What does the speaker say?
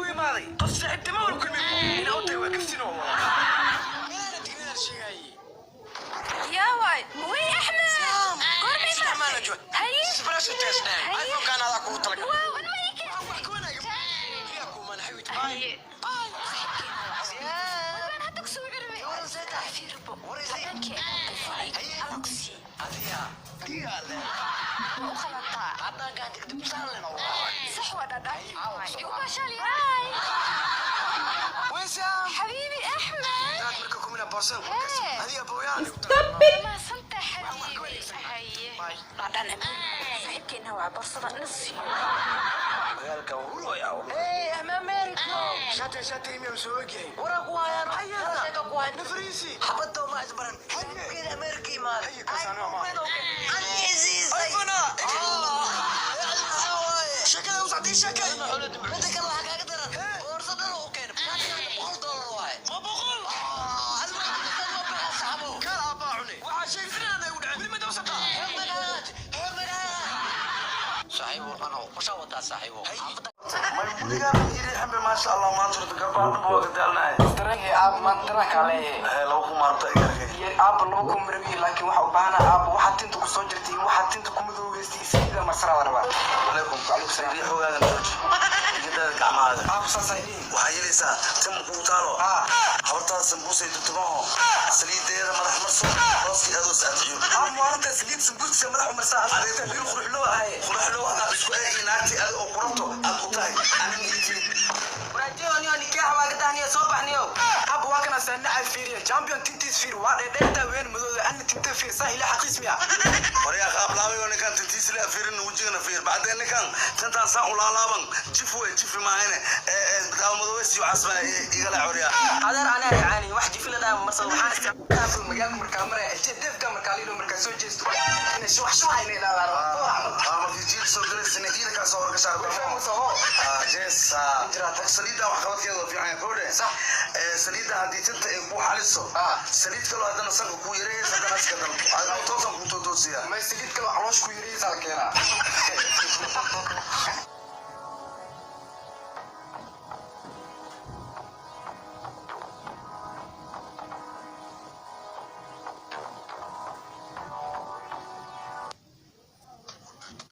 وي ماضي قص حتى ما وركل من هنا اوتي وكسينو انا تقدر شي يا واي وي احمد قربي ما نجوا هي سبراش تسنى ايوه كان هذا كوت لك واو انا ميك كون فيكم من حيوت باي وين هدك سوي قربي في ربو وريزي الاكسي هذه ديال وخلطها عطنا قاعد تكتب صار صح ولا لا يقول باشالي هاي وين سام حبيبي احمد ذاك مرككم من بوسن هذه ابويان ما صنت حبيبي هاي بعدين صاحبك انه عبصره نصي قالك هو يا ايه امام امريكا شاتي ميم سوقي وراك وايا حياتك نفريسي حبطه ما اجبرن كده امريكي مال هي كسانو ما عزيز ايفونا شكل وصعدي شكل بدك الله حق اقدر ورصدنا وكان $100 واحد ما بقول كان اباعني وعشان انا ودع من مدرسة صاحبه انا وشاوطا صاحبه ما شاء الله ما ترد قبل بوقت دالنا ترى اب ما ترى عليه لو كما ارتقى اب لو كم ربي لكن waxa u baahna اب waxa tinta ku soo jirtay waxa tinta ku madowgeystay sida masra warba عليكم قالوا سيدي حوغان توج جدا gacmaada اب saasayni waxa yeelisa tim ku taalo habarta sambuusay tutubaa saliideeda madax marso hooski adoos aadiyo maanta saliid sambuusay madax marso adeegta bil qurux loo ahay qurux loo aad isku ay naagti aad oo qurunto aad u tahay anin intii waraajiyoni oo nikah waaga daaniyo soo baxniyo اب waa kana sanaa fiiriyo champion tintis fiir waa dheedheeta weyn madowda an tinta fiir sahila xaqismiya wariya qaab laabay oo ninkan tintis la fiirin wajigana fiir baadeen ninkan tantan saa u laalaaban jifu maahane daamadowsi casba igala curiya adeer ana yaani wax jifilada masal waxaan isticmaalaa magaalada markaa maray jidda markaa liido markaa soo jeesto in wax ay leedahay ama jiil soo galaysan ila ka soo wargashaa jeesa salida wax qabadkeeda fiican koode salida hadii tinta ay ku xaliso salid kale hadana sanka ku yareeyay hadana iska dal aad toosan ku toosiya ma salid kale caloosh ku yareeyay salkeena